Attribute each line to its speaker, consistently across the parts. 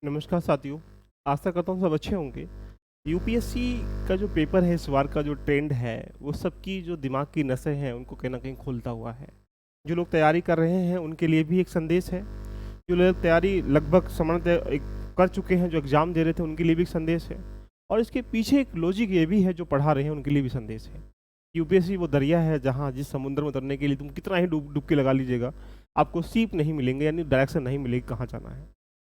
Speaker 1: नमस्कार साथियों। आशा करता हूँ सब अच्छे होंगे। यूपीएससी का जो पेपर है इस बार का जो ट्रेंड है वो सबकी जो दिमाग की नसें हैं उनको कहीं न कहीं खोलता हुआ है। जो लोग तैयारी कर रहे हैं उनके लिए भी एक संदेश है। जो लोग तैयारी लगभग सामान्यतः एक कर चुके हैं, जो एग्ज़ाम दे रहे थे उनके लिए भी एक संदेश है। और इसके पीछे एक लॉजिक ये भी है, जो पढ़ा रहे हैं उनके लिए भी संदेश है। यूपीएससी वो दरिया है जहाँ जिस समुद्र में उतरने के लिए तुम कितना ही डुबकी लगा लीजिएगा, आपको सीप नहीं मिलेंगे, यानी डायरेक्शन नहीं मिलेगी कहाँ जाना है।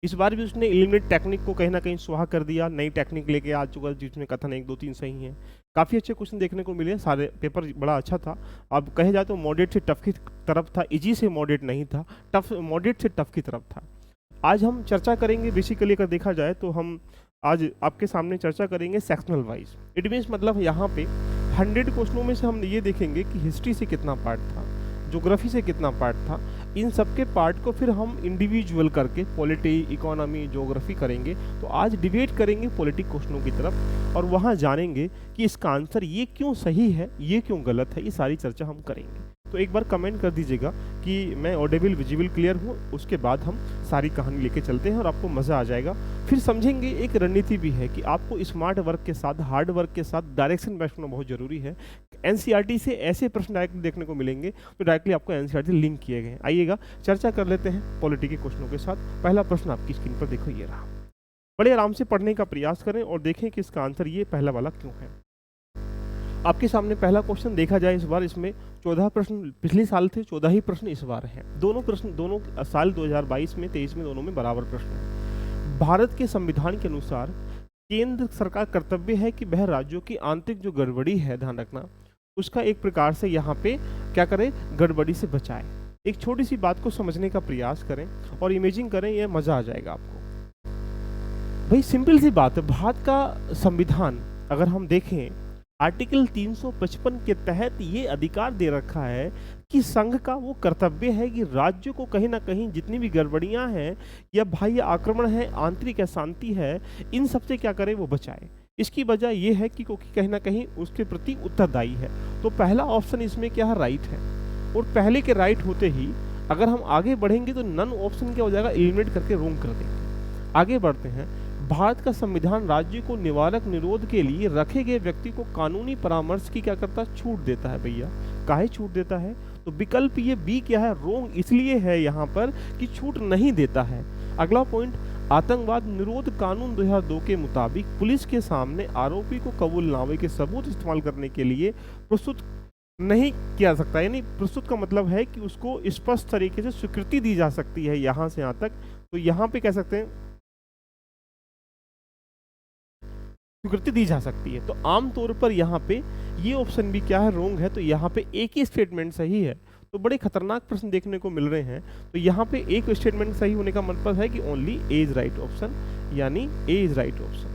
Speaker 1: इस बार भी उसने एलिमिनेट टेक्निक को कहीं न कहीं स्वाहा कर दिया, नई टेक्निक लेके आ चुका है जिसमें कथन 1, 2, 3 सही हैं। काफ़ी अच्छे क्वेश्चन देखने को मिले, सारे पेपर बड़ा अच्छा था। अब कहे जाए तो मॉडरेट से टफ की तरफ था, ईज़ी से मॉडरेट नहीं था, टफ मॉडरेट से टफ की तरफ था। आज हम चर्चा करेंगे, बेसिकली अगर देखा जाए तो हम आज आपके सामने चर्चा करेंगे सेक्शनल वाइज़। इट मीन्स मतलब यहाँ पे 100 क्वेश्चनों में से हम ये देखेंगे कि हिस्ट्री से कितना पार्ट था, ज्योग्राफी से कितना पार्ट था। इन सब के पार्ट को फिर हम इंडिविजुअल करके पॉलिटी, इकोनॉमी, ज्योग्राफी करेंगे। तो आज डिबेट करेंगे पॉलिटिक क्वेश्चनों की तरफ और वहाँ जानेंगे कि इसका आंसर ये क्यों सही है, ये क्यों गलत है। ये सारी चर्चा हम करेंगे। तो एक बार कमेंट कर दीजिएगा कि मैं ऑडिबल, विजिबल, क्लियर हूँ। उसके बाद हम सारी कहानी लेके चलते हैं और आपको मज़ा आ जाएगा। फिर समझेंगे एक रणनीति भी है कि आपको स्मार्ट वर्क के साथ, हार्ड वर्क के साथ डायरेक्शन बेस्ट होना बहुत ज़रूरी है। एनसीईआरटी से ऐसे प्रश्न डायरेक्टली देखने को मिलेंगे तो डायरेक्टली आपको एनसीईआरटी लिंक किए गए हैं। आइएगा चर्चा कर लेते हैं पॉलिटी के क्वेश्चनों के साथ। पहला प्रश्न आपकी स्क्रीन पर देखो, ये रहा। बड़े आराम से पढ़ने का प्रयास करें और देखें कि इसका आंसर ये पहला वाला क्यों है। आपके सामने पहला क्वेश्चन देखा जाए, इस बार इसमें 14 प्रश्न पिछले साल थे, 14 ही प्रश्न इस बार हैं। दोनों साल 2022 में, 23 में, दोनों में बराबर प्रश्न है। भारत के संविधान के अनुसार केंद्र सरकार कर्तव्य है कि वह राज्यों की आंतरिक जो गड़बड़ी है, ध्यान रखना, उसका एक प्रकार से यहाँ पे क्या करें, गड़बड़ी से बचाए। एक छोटी सी बात को समझने का प्रयास करें और इमेजिंग करें, यह मजा आ जाएगा आपको। भाई सिंपल सी बात है, भारत का संविधान अगर हम देखें, आर्टिकल 355 के तहत ये अधिकार दे रखा है कि संघ का वो कर्तव्य है कि राज्य को कहीं ना कहीं जितनी भी गड़बड़ियां हैं या बाह्य आक्रमण है, आंतरिक अशांति है, इन सब से क्या करे, वो बचाए। इसकी वजह ये है कि क्योंकि कहीं ना कहीं उसके प्रति उत्तरदायी है। तो पहला ऑप्शन इसमें क्या है, राइट है। और पहले के राइट होते ही अगर हम आगे बढ़ेंगे तो नन ऑप्शन क्या हो जाएगा, एलिमिनेट करके रोंग कर देंगे। आगे बढ़ते हैं। भारत का संविधान राज्य को निवारक निरोध के लिए रखे गए व्यक्ति को कानूनी परामर्श की क्या करता है, छूट देता है। भैया काहे छूट देता है, तो विकल्प ये बी क्या है, रोंग इसलिए है यहाँ पर कि छूट नहीं देता है। अगला पॉइंट, आतंकवाद निरोध कानून 2002 के मुताबिक पुलिस के सामने आरोपी को कबूलनामे के सबूत इस्तेमाल करने के लिए प्रस्तुत नहीं किया सकता। यानी प्रस्तुत का मतलब है कि उसको स्पष्ट तरीके से स्वीकृति दी जा सकती है यहाँ से यहाँ तक। तो यहाँ पे कह सकते हैं स्वीकृति दी जा सकती है। तो आमतौर पर यहाँ पे ये ऑप्शन भी क्या है, रोंग है। तो यहाँ पे एक ही स्टेटमेंट सही है। तो बड़े खतरनाक प्रश्न देखने को मिल रहे हैं। तो यहाँ पे एक स्टेटमेंट सही होने का मतलब है कि only A is right option, यानी A is right option,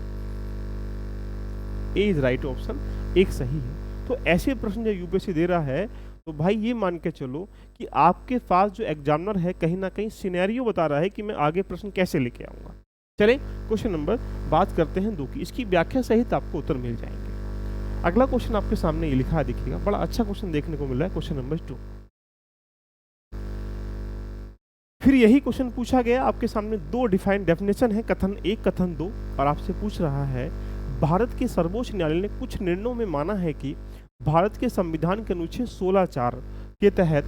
Speaker 1: A is right option एक सही है। तो ऐसे प्रश्न जो यूपीएससी दे रहा है, तो भाई ये मान के चलो कि आपके पास जो एग्जामिनर है कहीं ना कहीं सिनेरियो बता रहा है कि मैं आगे प्रश्न कैसे लेके आऊँगा। चलें क्वेश्चन नंबर बात करते हैं 2 की। इसकी व्याख्या सहित आपको उत्तर मिल जाएंगे। अगला क्वेश्चन आपके सामने ये लिखा है, देखिएगा, बड़ा अच्छा क्वेश्चन देखने को मिल रहा है। Question number 2। फिर यही क्वेश्चन पूछा गया, आपके सामने 2 डिफाइंड डेफिनेशन है, कथन 1, कथन 2, और आपसे पूछ रहा है भारत के सर्वोच्च न्यायालय ने कुछ निर्णयों में माना है कि भारत के संविधान के अनुच्छेद 16(4) के तहत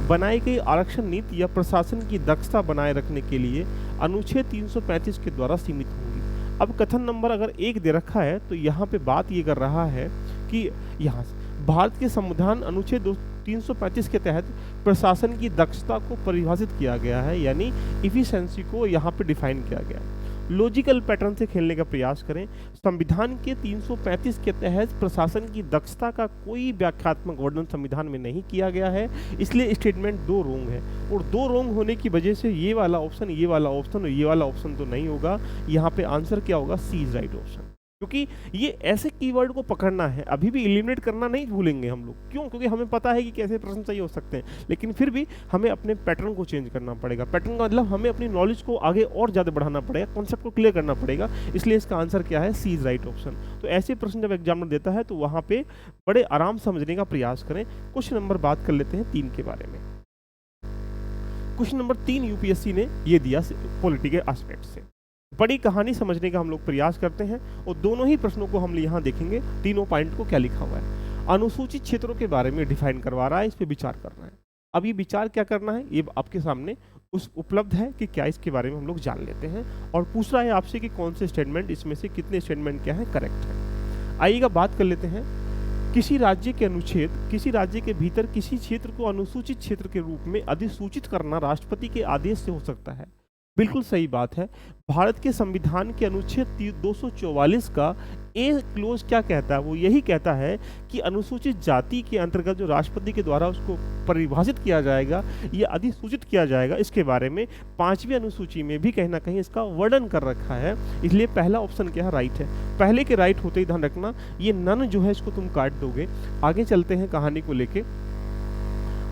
Speaker 1: बनाई गई आरक्षण नीति या प्रशासन की दक्षता बनाए रखने के लिए अनुच्छेद 335 के द्वारा सीमित होंगी। अब कथन नंबर अगर 1 दे रखा है तो यहाँ पे बात ये कर रहा है कि यहाँ भारत के संविधान अनुच्छेद 335 के तहत प्रशासन की दक्षता को परिभाषित किया गया है, यानी इफिशिएंसी को यहाँ पे डिफाइन किया गया है। लॉजिकल पैटर्न से खेलने का प्रयास करें। संविधान के 335 के तहत प्रशासन की दक्षता का कोई व्याख्यात्मक वर्णन संविधान में नहीं किया गया है, इसलिए स्टेटमेंट 2 रोंग है। और 2 रोंग होने की वजह से ये वाला ऑप्शन, ये वाला ऑप्शन और ये वाला ऑप्शन तो नहीं होगा। यहाँ पे आंसर क्या होगा, सी इज राइट ऑप्शन। क्योंकि ये ऐसे कीवर्ड को पकड़ना है, अभी भी एलिमिनेट करना नहीं भूलेंगे हम लोग। क्यों? क्योंकि हमें पता है कि कैसे प्रश्न सही हो सकते हैं, लेकिन फिर भी हमें अपने पैटर्न को चेंज करना पड़ेगा। पैटर्न का मतलब हमें अपनी नॉलेज को आगे और ज़्यादा बढ़ाना पड़ेगा, कॉन्सेप्ट को क्लियर करना पड़ेगा। इसलिए इसका आंसर क्या है, सी इज राइट ऑप्शन। तो ऐसे प्रश्न जब एग्जामिनर देता है तो वहाँ पे बड़े आराम समझने का प्रयास करें। क्वेश्चन नंबर बात कर लेते हैं 3 के बारे में। क्वेश्चन नंबर 3 यूपीएससी ने ये दिया पॉलिटी के एस्पेक्ट से। बड़ी कहानी समझने का हम लोग प्रयास करते हैं और दोनों ही प्रश्नों को हम यहाँ देखेंगे, तीनों पॉइंट को क्या लिखा हुआ है। अनुसूचित क्षेत्रों के बारे में डिफाइन करवा रहा है, इस पे विचार करना है। अब ये विचार क्या करना है, ये आपके सामने उस उपलब्ध है कि क्या इसके बारे में हम लोग जान लेते हैं, और पूछ रहा है आपसे कि कौन से स्टेटमेंट इसमें से कितने स्टेटमेंट क्या है करेक्ट है। आइएगा बात कर लेते हैं। किसी राज्य के अनुच्छेद, किसी राज्य के भीतर किसी क्षेत्र को अनुसूचित क्षेत्र के रूप में अधिसूचित करना राष्ट्रपति के आदेश से हो सकता है। बिल्कुल सही बात है। भारत के संविधान के अनुच्छेद 244 का ए क्लोज क्या कहता है, वो यही कहता है कि अनुसूचित जाति के अंतर्गत जो राष्ट्रपति के द्वारा उसको परिभाषित किया जाएगा या अधिसूचित किया जाएगा, इसके बारे में 5वीं अनुसूची में भी कहीं ना कहीं इसका वर्णन कर रखा है। इसलिए पहला ऑप्शन क्या है, राइट है। पहले के राइट होते ही ध्यान रखना, ये नन जो है इसको तुम काट दोगे। आगे चलते हैं कहानी को लेके।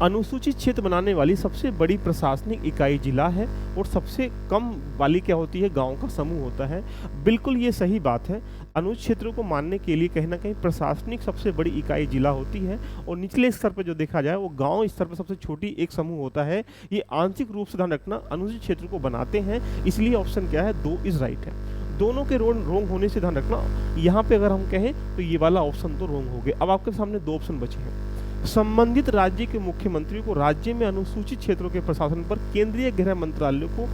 Speaker 1: अनुसूचित क्षेत्र बनाने वाली सबसे बड़ी प्रशासनिक इकाई जिला है और सबसे कम वाली क्या होती है, गांव का समूह होता है। बिल्कुल ये सही बात है। अनुसूचित क्षेत्रों को मानने के लिए कहीं ना कहीं प्रशासनिक सबसे बड़ी इकाई जिला होती है और निचले स्तर पर जो देखा जाए वो गांव स्तर पर सबसे छोटी एक समूह होता है। ये आंशिक रूप से ध्यान रखना अनुसूचित क्षेत्र को बनाते हैं, इसलिए ऑप्शन क्या है, 2 इज राइट है। दोनों के रोंग होने से ध्यान रखना, यहाँ पे अगर हम कहें तो ये वाला ऑप्शन तो रोंग हो गए। अब आपके सामने 2 ऑप्शन बचे हैं। संबंधित राज्य के मुख्यमंत्री को राज्य में अनुसूचित क्षेत्रों के प्रशासन पर केंद्रीय गृह मंत्रालय को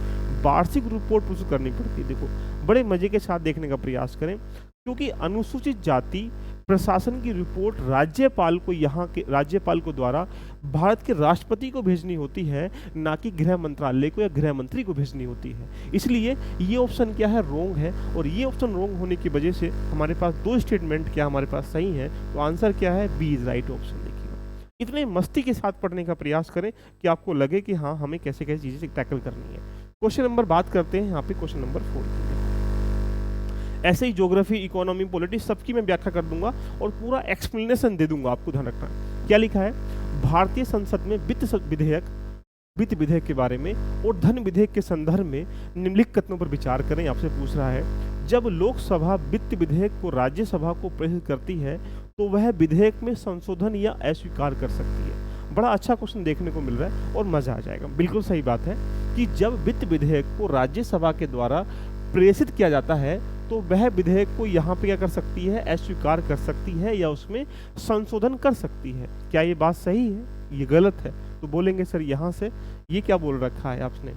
Speaker 1: वार्षिक रिपोर्ट प्रस्तुत करनी पड़ती है। देखो, बड़े मजे के साथ देखने का प्रयास करें, क्योंकि अनुसूचित जाति प्रशासन की रिपोर्ट राज्यपाल को, यहाँ के राज्यपाल को द्वारा भारत के राष्ट्रपति को भेजनी होती है, ना कि गृह मंत्रालय को या गृह मंत्री को भेजनी होती है। इसलिए ये ऑप्शन क्या है, रोंग है। और ये ऑप्शन रोंग होने की वजह से हमारे पास 2 स्टेटमेंट क्या हमारे पास सही है। तो आंसर क्या है, बी इज राइट ऑप्शन। इतने मस्ती के साथ पढ़ने का प्रयास करें कि आपको लगे कि हाँ, हमें कैसे कैसे चीज़ें टैकल करनी है। क्वेश्चन नंबर बात करते हैं यहाँ पे, क्वेश्चन नंबर 4 की। ऐसे ही ज्योग्राफी, इकोनॉमी, पॉलिटिक्स सबकी मैं व्याख्या कर दूंगा और पूरा एक्सप्लेनेशन दे दूंगा, आपको ध्यान रखना। क्या लिखा है, भारतीय संसद में वित्त विधेयक के बारे में और धन विधेयक के संदर्भ में निम्नलिखित कथनों पर विचार करें। आपसे पूछ रहा है, जब लोकसभा वित्त विधेयक को राज्यसभा को प्रेषित करती है तो वह विधेयक में संशोधन या अस्वीकार कर सकती है। बड़ा अच्छा क्वेश्चन देखने को मिल रहा है और मजा आ जाएगा। बिल्कुल सही बात है कि जब वित्त विधेयक को राज्यसभा के द्वारा प्रेषित किया जाता है तो वह विधेयक को यहाँ पे क्या कर सकती है, अस्वीकार कर सकती है या उसमें संशोधन कर सकती है। क्या ये बात सही है, ये गलत है? तो बोलेंगे सर यहाँ से ये क्या बोल रखा है आपने,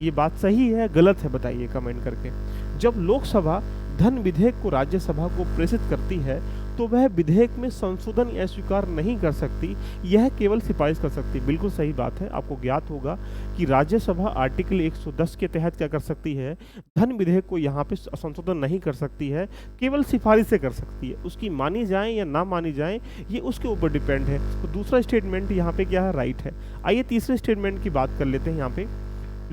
Speaker 1: ये बात सही है गलत है, बताइए कमेंट करके। जब लोकसभा धन विधेयक को राज्यसभा को प्रेषित करती है तो वह विधेयक में संशोधन या स्वीकार नहीं कर सकती, यह केवल सिफारिश कर सकती है। बिल्कुल सही बात है। आपको ज्ञात होगा कि राज्यसभा आर्टिकल 110 के तहत क्या कर सकती है, धन विधेयक को यहाँ पे संशोधन नहीं कर सकती है, केवल सिफारिश से कर सकती है। उसकी मानी जाए या ना मानी जाए ये उसके ऊपर डिपेंड है। तो दूसरा स्टेटमेंट यहाँ पे क्या है, राइट है। आइए तीसरे स्टेटमेंट की बात कर लेते हैं। यहाँ पे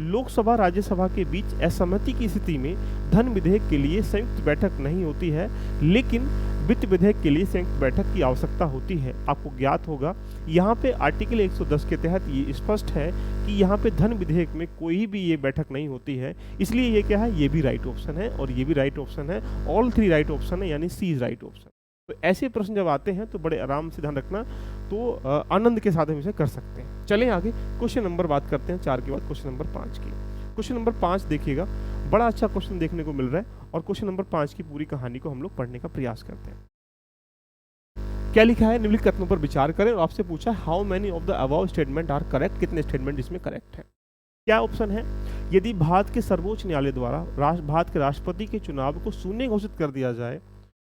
Speaker 1: लोकसभा राज्यसभा के बीच असहमति की स्थिति में धन विधेयक के लिए संयुक्त बैठक नहीं होती है, लेकिन वित्त विधेयक के लिए संयुक्त बैठक की आवश्यकता होती है। आपको ज्ञात होगा यहाँ पे आर्टिकल 110 के तहत ये स्पष्ट है कि यहाँ पे धन विधेयक में कोई भी ये बैठक नहीं होती है, इसलिए ये क्या है, ये भी राइट ऑप्शन है और ये भी राइट ऑप्शन है। ऑल 3 राइट ऑप्शन है, यानी सी इज राइट ऑप्शन। तो ऐसे प्रश्न जब आते हैं तो बड़े आराम से ध्यान रखना, तो आनंद के साथ हम इसे कर सकते हैं। चलें आगे, क्वेश्चन नंबर बात करते हैं 4 के बाद क्वेश्चन नंबर 5 की। क्वेश्चन नंबर 5 देखिएगा, बड़ा अच्छा क्वेश्चन देखने को मिल रहा है और क्वेश्चन नंबर 5 की पूरी कहानी को हम लोग पढ़ने का प्रयास करते हैं। क्या लिखा है, निम्नलिखित कथनों पर विचार करें और आपसे पूछा है how many of the above statement are correct, कितने स्टेटमेंट इसमें करेक्ट है। क्या ऑप्शन है, यदि भारत के सर्वोच्च न्यायालय द्वारा भारत के राष्ट्रपति के चुनाव को शून्य घोषित कर दिया जाए,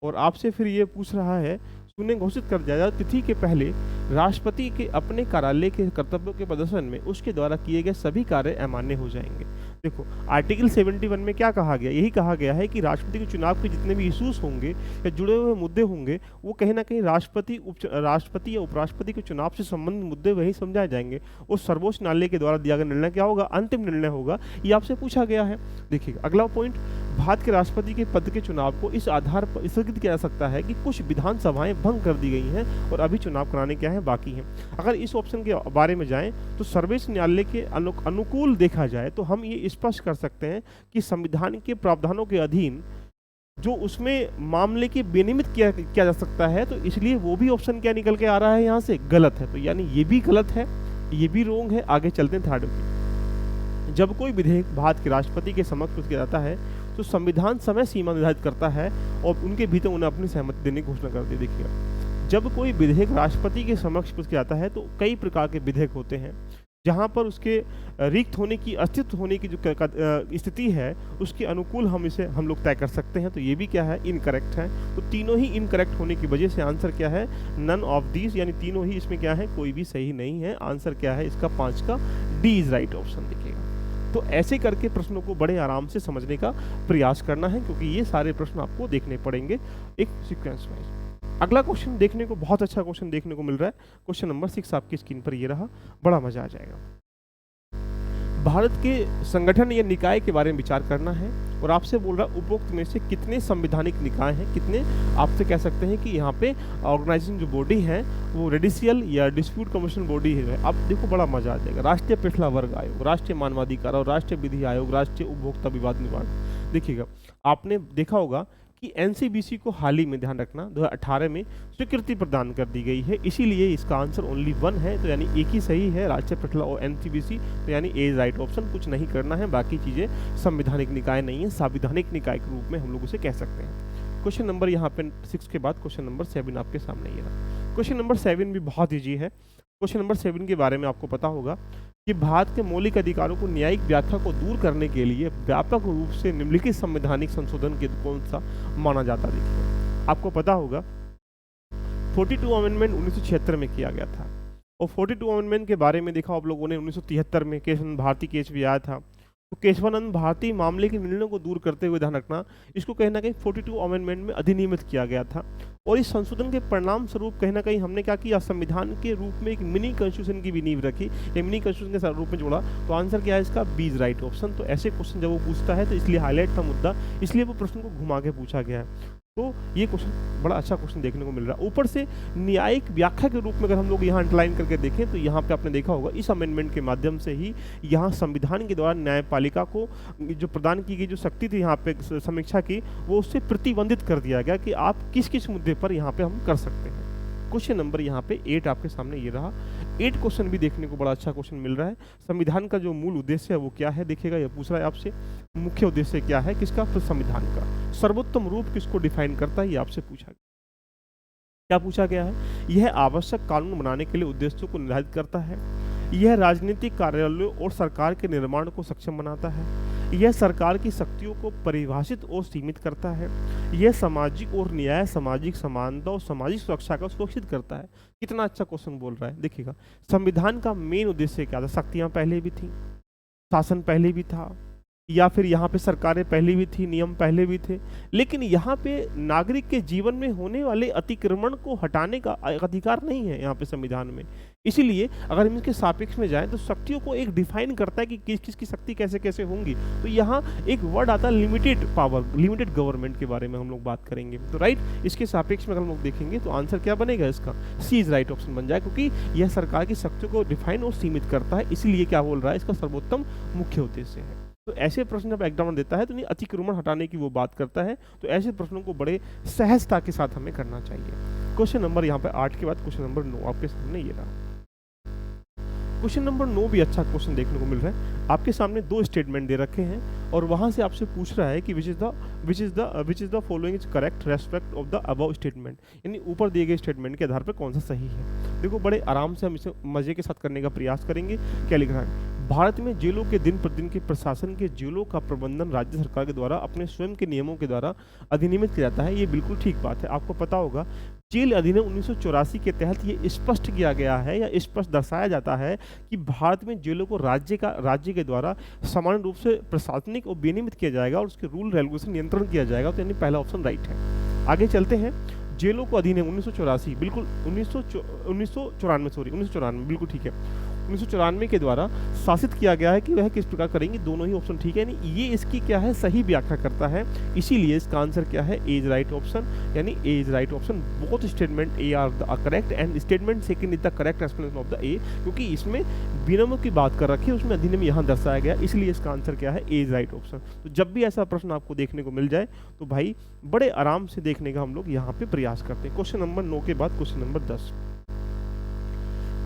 Speaker 1: और आपसे फिर ये पूछ रहा है शून्य घोषित कर दिया जाए तिथि के पहले राष्ट्रपति के अपने कार्यालय के कर्तव्यों के प्रदर्शन में उसके द्वारा किए गए सभी कार्य अमान्य हो जाएंगे। देखो, आर्टिकल 71 में क्या कहा गया, यही कहा गया है कि राष्ट्रपति के चुनाव के जितने भी इश्यूज होंगे या जुड़े हुए मुद्दे होंगे वो कहीं ना कहीं राष्ट्रपति या उपराष्ट्रपति के चुनाव से संबंधित मुद्दे वही समझाए जाएंगे। और सर्वोच्च न्यायालय के द्वारा दिया गया निर्णय क्या होगा, अंतिम निर्णय होगा, ये आपसे पूछा गया है। देखिए अगला पॉइंट, भारत के राष्ट्रपति के पद के चुनाव को इस आधार पर स्थगित किया जा सकता है कि कुछ विधानसभाएं भंग कर दी गई हैं और अभी चुनाव कराने क्या है बाकी हैं। अगर इस ऑप्शन के बारे में जाएं तो सर्वोच्च न्यायालय के अनुकूल देखा जाए तो हम ये स्पष्ट कर सकते हैं कि संविधान के प्रावधानों के अधीन जो उसमें मामले के विनियमित किया जा सकता है, तो इसलिए वो भी ऑप्शन क्या निकल के आ रहा है यहाँ से, गलत है। तो यानी ये भी गलत है, ये भी रोंग है। आगे चलते हैं थर्ड पे। जब कोई विधेयक भारत के राष्ट्रपति के समक्ष पेश किया जाता है तो संविधान समय सीमा निर्धारित करता है और उनके भीतर उन्हें अपनी सहमति देने की घोषणा कर दी। देखिएगा, जब कोई विधेयक राष्ट्रपति के समक्ष पेश किया जाता है तो कई प्रकार के विधेयक होते हैं, जहाँ पर उसके रिक्त होने की, अस्तित्व होने की जो स्थिति है, उसके अनुकूल हम लोग तय कर सकते हैं। तो ये भी क्या है, इनकरेक्ट है। तो तीनों ही इनकरेक्ट होने की वजह से आंसर क्या है, नन ऑफ दीज, यानी तीनों ही इसमें क्या है, कोई भी सही नहीं है। आंसर क्या है इसका 5 का डी इज राइट ऑप्शन। देखिएगा, तो ऐसे करके प्रश्नों को बड़े आराम से समझने का प्रयास करना है, क्योंकि ये सारे प्रश्न आपको देखने पड़ेंगे एक सीक्वेंस में। अगला क्वेश्चन देखने को, बहुत अच्छा क्वेश्चन देखने को मिल रहा है। क्वेश्चन नंबर 6 आपकी स्क्रीन पर ये रहा, बड़ा मजा आ जाएगा। भारत के संगठन या निकाय के बारे में विचार करना है और आपसे बोल रहा है उपरोक्त में से कितने संवैधानिक निकाय हैं, कितने आपसे कह सकते हैं कि यहाँ पे ऑर्गेनाइजिंग जो बॉडी है वो रेडिशियल या डिस्प्यूट कमीशन बॉडी है। अब देखो बड़ा मजा आ जाएगा। राष्ट्रीय पिछड़ा वर्ग आयोग, राष्ट्रीय मानवाधिकार और राष्ट्रीय विधि आयोग, राष्ट्रीय उपभोक्ता विवाद निवारण। देखिएगा, आपने देखा होगा कि एनसीबीसी को हाल ही में, ध्यान रखना, 2018 में स्वीकृति प्रदान कर दी गई है, इसीलिए इसका आंसर ओनली 1 है। तो यानी एक ही सही है, राष्ट्रीय पिछड़ा और एनसीबीसी। तो यानी ए राइट ऑप्शन, कुछ नहीं करना है। बाकी चीज़ें संवैधानिक निकाय नहीं है, संवैधानिक निकाय के रूप में हम लोग उसे कह सकते हैं। क्वेश्चन नंबर यहाँ पे 6 के बाद क्वेश्चन नंबर 7 आपके सामने ये रहा। क्वेश्चन नंबर 7 भी बहुत ईजी है। क्वेश्चन नंबर 7 के बारे में आपको पता होगा कि भारत के मौलिक अधिकारों को न्यायिक व्याख्या को दूर करने के लिए व्यापक रूप से निम्नलिखित संवैधानिक संशोधन के कौन सा माना जाता है। देखिए, आपको पता होगा 42 अमेंडमेंट 1976 में किया गया था और 42 अमेंडमेंट के बारे में देखा आप लोगों ने 1973 में केशवानंद भारती केस भी आया था। तो केशवानंद भारती मामले के निर्णयों को दूर करते हुए, ध्यान रखना, इसको कहीं ना कहीं 42 अमेंडमेंट में अधिनियमित किया गया था और इस संशोधन के परिणाम स्वरूप कहीं ना कहीं हमने क्या किया, संविधान के रूप में एक मिनी कॉन्स्टिट्यूशन की भी नींव रखी, या मिनी कॉन्स्टिट्यूशन के रूप में जोड़ा। तो आंसर क्या है इसका, बी इज राइट ऑप्शन। तो ऐसे क्वेश्चन जब वो पूछता है तो इसलिए हाईलाइट था मुद्दा, इसलिए वो प्रश्न को घुमा के पूछा गया है। तो ये क्वेश्चन बड़ा अच्छा क्वेश्चन देखने को मिल रहा है। ऊपर से न्यायिक व्याख्या के रूप में अगर हम लोग यहाँ अंडरलाइन करके देखें तो यहाँ पे आपने देखा होगा इस अमेंडमेंट के माध्यम से ही यहाँ संविधान के द्वारा न्यायपालिका को जो प्रदान की गई जो शक्ति थी यहाँ पे समीक्षा की, वो उससे प्रतिबंधित कर दिया गया कि आप किस किस मुद्दे पर यहाँ पे हम कर सकते हैं। क्वेश्चन नंबर यहाँ पे 8 आपके सामने ये रहा। 8 क्वेश्चन भी देखने को बड़ा अच्छा क्वेश्चन मिल रहा है। संविधान का जो मूल उद्देश्य है वो क्या है, देखिएगा, ये पूछ रहा है आपसे। मुख्य उद्देश्य क्या है किसका, तो संविधान का। सर्वोत्तम रूप किसको डिफाइन करता है, ये आपसे पूछा गया। क्या पूछा गया है, यह आवश्यक कानून बनाने के लिए उद्देश्यों को निर्धारित करता है, यह राजनीतिक कार्यालयों और सरकार के निर्माण को सक्षम बनाता है, यह सरकार की शक्तियों को परिभाषित और सीमित करता है, यह सामाजिक और न्याय, सामाजिक समानता और सामाजिक सुरक्षा को सुरक्षित करता है। कितना अच्छा क्वेश्चन बोल रहा है। देखिएगा, संविधान का मेन उद्देश्य क्या था, शक्तियां पहले भी थी, शासन पहले भी था, या फिर यहाँ पे सरकारें पहले भी थी, नियम पहले भी थे, लेकिन यहाँ पे नागरिक के जीवन में होने वाले अतिक्रमण को हटाने का अधिकार नहीं है यहाँ पे संविधान में। इसीलिए अगर हम इसके सापेक्ष में जाएं तो शक्तियों को एक डिफाइन करता है कि किस किस की शक्ति कैसे कैसे होंगी। तो यहाँ एक वर्ड आता है लिमिटेड पावर, लिमिटेड गवर्नमेंट के बारे में हम लोग बात करेंगे। तो राइट, इसके सापेक्ष में अगर हम लोग देखेंगे तो आंसर क्या बनेगा इसका, सी इज राइट ऑप्शन बन जाए, क्योंकि यह सरकार की शक्तियों को डिफाइन और सीमित करता है। इसलिए क्या बोल रहा है, इसका सर्वोत्तम मुख्य उद्देश्य है। तो ऐसे प्रश्न जब एग्जाम देता है तो नहीं अतिक्रमण हटाने की वो बात करता है। तो ऐसे प्रश्नों को बड़े सहजता के साथ हमें करना चाहिए। क्वेश्चन नंबर यहाँ पे 8 के बाद क्वेश्चन नंबर 9 आपके सामने ये रहा। क्वेश्चन नंबर 9 भी अच्छा क्वेश्चन देखने को मिल रहा है। आपके सामने 2 स्टेटमेंट दे रखे हैं और वहां से आपसे पूछ रहा है कि which is the following is correct respect of the above statement, यानी ऊपर दिए गए स्टेटमेंट के आधार पर कौन सा सही है। देखो, बड़े आराम से हम इसे मजे के साथ करने का प्रयास करेंगे। क्या लिख रहा है, भारत में जेलों के दिन प्रतिदिन के प्रशासन के जेलों का प्रबंधन राज्य सरकार के द्वारा अपने स्वयं के नियमों के द्वारा अधिनियमित किया जाता है। ये बिल्कुल ठीक बात है। आपको पता होगा जेल अधिनियम 1984 के तहत ये स्पष्ट किया गया है या स्पष्ट दर्शाया जाता है कि भारत में जेलों को राज्य के द्वारा समान रूप से प्रशासनिक और विनियमित किया जाएगा और उसके रूल रेगुलेशन नियंत्रण किया जाएगा। तो यानी पहला ऑप्शन राइट है। आगे चलते हैं। जेलों को अधिनियम 1984 बिल्कुल 1994 बिल्कुल ठीक है, 1994 के द्वारा शासित किया गया है कि वह किस प्रकार करेंगे। दोनों ही ऑप्शन ठीक है, यानी ये इसकी क्या है, सही व्याख्या करता है। इसीलिए इसका आंसर क्या है, ए इज राइट ऑप्शन, यानी A is right option. Both statement A are the correct and statement second is the correct explanation of the A, क्योंकि इसमें विनियमों की बात कर रखी है, उसमें अधिनियम यहाँ दर्शाया गया, इसलिए इसका आंसर क्या है, ए इज राइट ऑप्शन। तो जब भी ऐसा प्रश्न आपको देखने को मिल जाए तो भाई बड़े आराम से देखने का हम लोग यहाँ पे प्रयास करते हैं। क्वेश्चन नंबर 9 के बाद क्वेश्चन नंबर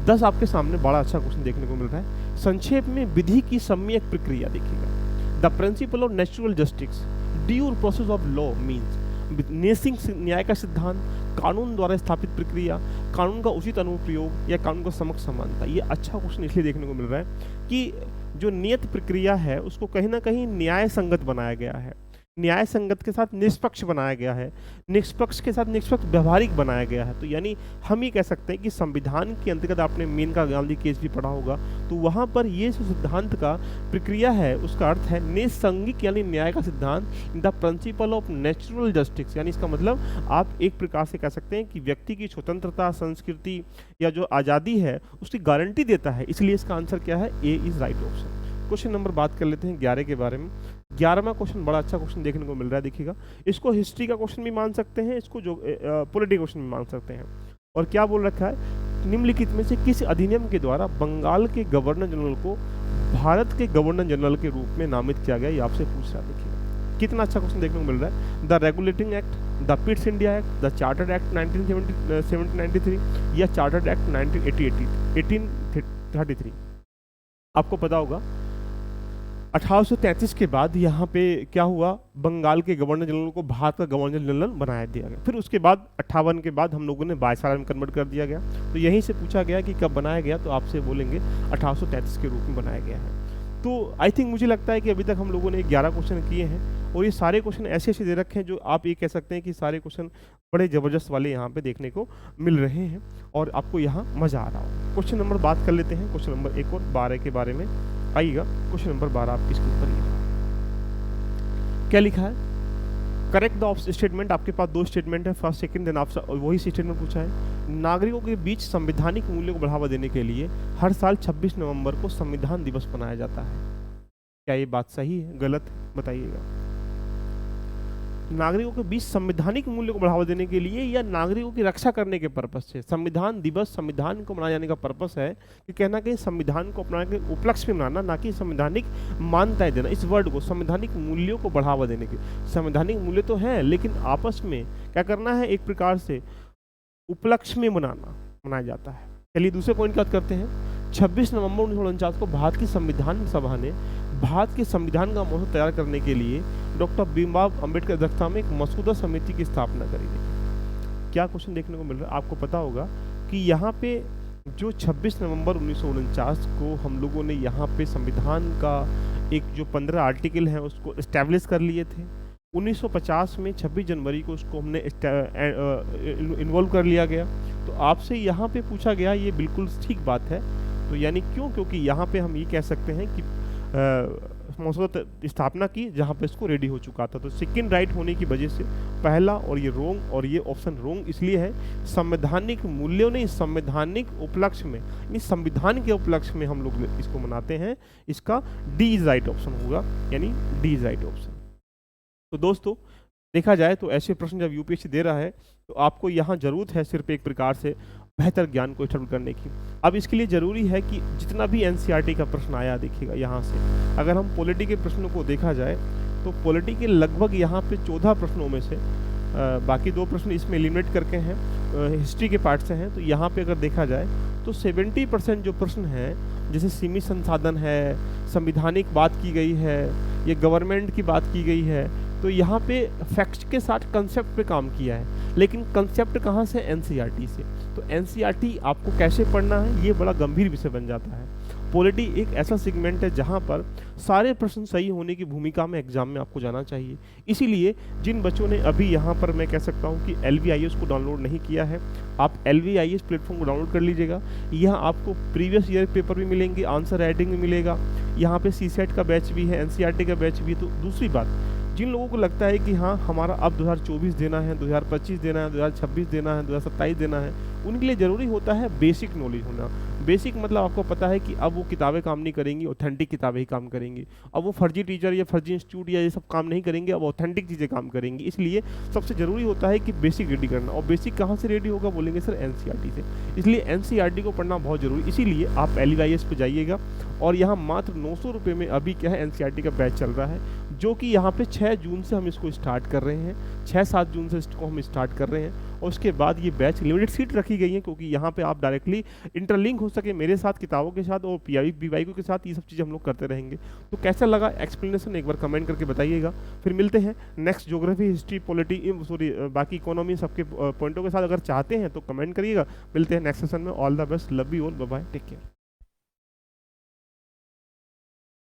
Speaker 1: 10 आपके सामने बड़ा अच्छा क्वेश्चन देखने को मिल रहा है। संक्षेप में विधि की सम्यक प्रक्रिया देखिएगा। The principle of natural justice due process of law means नेसिंग न्याय का सिद्धांत, कानून द्वारा स्थापित प्रक्रिया, कानून का उचित अनुप्रयोग या कानून का समक्ष समानता। ये अच्छा क्वेश्चन इसलिए देखने को मिल रहा है कि जो नियत प्रक्रिया है उसको कहीं ना कहीं न्याय संगत बनाया गया है, न्याय संगत के साथ निष्पक्ष बनाया गया है, निष्पक्ष के साथ निष्पक्ष व्यवहारिक बनाया गया है। तो यानी हम ये कह सकते हैं कि संविधान के अंतर्गत आपने मेनका गांधी केस भी पढ़ा होगा, तो वहाँ पर ये जो सिद्धांत का प्रक्रिया है उसका अर्थ है निसंगिक यानी न्याय का सिद्धांत, the principle of natural justice. यानी इसका मतलब आप एक प्रकार से कह सकते हैं कि व्यक्ति की स्वतंत्रता, संस्कृति या जो आज़ादी है उसकी गारंटी देता है। इसलिए इसका आंसर क्या है, A is right option. Question number बात कर लेते हैं 11 के बारे में। 11वां क्वेश्चन बड़ा अच्छा क्वेश्चन देखने को मिल रहा है, देखिएगा। इसको हिस्ट्री का क्वेश्चन भी मान सकते हैं, इसको जो पॉलिटिकल क्वेश्चन भी मान सकते हैं। और क्या बोल रखा है, निम्नलिखित में से किस अधिनियम के द्वारा बंगाल के गवर्नर जनरल को भारत के गवर्नर जनरल के रूप में नामित किया गया, ये आपसे पूछ रहा है। देखिएगा कितना अच्छा क्वेश्चन देखने को मिल रहा है। The regulating act, the Pitt's India act, the chartered act 1793 या चार्टर्ड एक्ट 1833। आपको पता होगा 1833 के बाद यहाँ पे क्या हुआ, बंगाल के गवर्नर जनरल को भारत का गवर्नर जनरल बनाया दिया गया। फिर उसके बाद 58 के बाद हम लोगों ने वायसराय में कन्वर्ट कर दिया गया। तो यहीं से पूछा गया कि कब बनाया गया, तो आपसे बोलेंगे 1833 के रूप में बनाया गया है। तो आई थिंक मुझे लगता है कि अभी तक हम लोगों ने 11 क्वेश्चन किए हैं और ये सारे क्वेश्चन ऐसे ऐसे दे रखे हैं जो आप ये कह सकते हैं कि सारे क्वेश्चन बड़े ज़बरदस्त वाले यहाँ पे देखने को मिल रहे हैं और आपको यहाँ मज़ा आ रहा हो। क्वेश्चन नंबर बात कर लेते हैं, क्वेश्चन नंबर 1 और 12 के बारे में आइएगा। क्वेश्चन नंबर 12 आपकी स्क्रीन पर ये क्या लिखा है, करेक्ट द स्टेटमेंट। आपके पास 2 स्टेटमेंट है, फर्स्ट सेकंड, देन आपसे वही स्टेटमेंट पूछा है। नागरिकों के बीच संवैधानिक मूल्यों को बढ़ावा देने के लिए हर साल 26 नवंबर को संविधान दिवस मनाया जाता है। क्या ये बात सही है, गलत है, बताइएगा। नागरिकों के बीच संवैधानिक मूल्यों को बढ़ावा देने के लिए या नागरिकों की रक्षा करने के पर्पज से संविधान दिवस, संविधान को मनाए जाने का पर्पस है कि कहना कि संविधान को अपनाने के उपलक्ष्य में मनाना, ना कि संवैधानिक मान्यताएं देना। इस वर्ड को संवैधानिक मूल्यों को बढ़ावा देने के, संवैधानिक मूल्य तो हैं लेकिन आपस में क्या करना है, एक प्रकार से उपलक्ष्य में मनाया जाता है। चलिए दूसरे पॉइंट की बात करते हैं। 26 नवंबर 1949 को भारत की संविधान सभा ने भारत के संविधान का मसौदा तैयार करने के लिए डॉक्टर भीमराव अंबेडकर अध्यक्षता में एक मसौदा समिति की स्थापना करी गई। क्या क्वेश्चन देखने को मिल रहा है, आपको पता होगा कि यहाँ पे जो 26 नवंबर 1949 को हम लोगों ने यहाँ पे संविधान का एक जो 15 आर्टिकल हैं उसको इस्टेब्लिश कर लिए थे। 1950 में 26 जनवरी को उसको हमने इन्वॉल्व कर लिया गया। तो आपसे यहाँ पे पूछा गया, ये बिल्कुल ठीक बात है। तो यानी क्यों, क्योंकि यहाँ पे हम ये कह सकते हैं कि मसौदा स्थापना की जहाँ पे इसको रेडी हो चुका था। तो सेकंड राइट होने की वजह से पहला और ये रोंग, और ये ऑप्शन रोंग इसलिए है, संवैधानिक मूल्यों नहीं, संवैधानिक उपलक्ष्य में, यानी संविधान के उपलक्ष्य में हम लोग इसको मनाते हैं। इसका डी इज राइट ऑप्शन होगा, यानी डी इज राइट ऑप्शन। तो दोस्तों देखा जाए तो ऐसे प्रश्न जब यूपीएससी दे रहा है तो आपको यहाँ जरूरत है सिर्फ एक प्रकार से बेहतर ज्ञान को स्टडी करने की। अब इसके लिए ज़रूरी है कि जितना भी एनसीईआरटी का प्रश्न आया, देखिएगा यहाँ से अगर हम पॉलिटी के प्रश्नों को देखा जाए तो पॉलिटी के लगभग यहाँ पे 14 प्रश्नों में से बाकी 2 प्रश्न इसमें एलिमिनेट करके हैं, हिस्ट्री के पार्ट से हैं। तो यहाँ पे अगर देखा जाए तो 70% जो प्रश्न हैं, जैसे सीमित संसाधन है, संविधानिक बात की गई है, ये गवर्नमेंट की बात की गई है, तो यहाँ पे फैक्ट्स के साथ कंसेप्ट पे काम किया है। लेकिन कंसेप्ट कहाँ से, एनसीईआरटी से। तो एनसीईआरटी आपको कैसे पढ़ना है, ये बड़ा गंभीर विषय बन जाता है। पॉलिटी एक ऐसा सेगमेंट है जहाँ पर सारे प्रश्न सही होने की भूमिका में एग्जाम में आपको जाना चाहिए। इसीलिए जिन बच्चों ने अभी यहाँ पर मैं कह सकता हूँ कि LVIS को डाउनलोड नहीं किया है, आप LVIS प्लेटफॉर्म को डाउनलोड कर लीजिएगा। यहाँ आपको प्रीवियस ईयर पेपर भी मिलेंगे, आंसर राइटिंग भी मिलेगा, यहाँ पे CSET का बैच भी है, NCERT का बैच भी है। तो दूसरी बात, जिन लोगों को लगता है कि हाँ हमारा अब 2024 देना है, 2025 देना है, 2026 देना है, 2027 देना है, उनके लिए ज़रूरी होता है बेसिक नॉलेज होना। बेसिक मतलब आपको पता है कि अब वो किताबें काम नहीं करेंगी, ऑथेंटिक किताबें ही काम करेंगी। अब वो फर्जी टीचर या फर्जी इंस्टीट्यूट या ये सब काम नहीं करेंगे, अब ऑथेंटिक चीज़ें काम करेंगी। इसलिए सबसे ज़रूरी होता है कि बेसिक रेडी करना। और बेसिक कहाँ से रेडी होगा, बोलेंगे सर NCERT से। इसलिए NCERT को पढ़ना बहुत ज़रूरी, इसीलिए आप LVIS पे जाइएगा। और यहाँ मात्र 900 रुपये में अभी क्या है, NCERT का बैच चल रहा है, जो कि यहाँ पे 6 जून से हम इसको स्टार्ट कर रहे हैं, 6-7 जून से इसको हम स्टार्ट कर रहे हैं। और उसके बाद ये बैच लिमिटेड सीट रखी गई है, क्योंकि यहाँ पे आप डायरेक्टली इंटरलिंक हो सके मेरे साथ, किताबों के साथ और पी के साथ, ये सब चीज़ें हम लोग करते रहेंगे। तो कैसा लगा एक्सप्लेनेशन एक बार कमेंट करके बताइएगा। फिर मिलते हैं next geography, history, polity, sorry बाकी इकोनॉमी सबके पॉइंटों के साथ। अगर चाहते हैं तो कमेंट करिएगा। मिलते हैं नेक्स्ट सेशन में। All the best, love you all, bye bye, take care.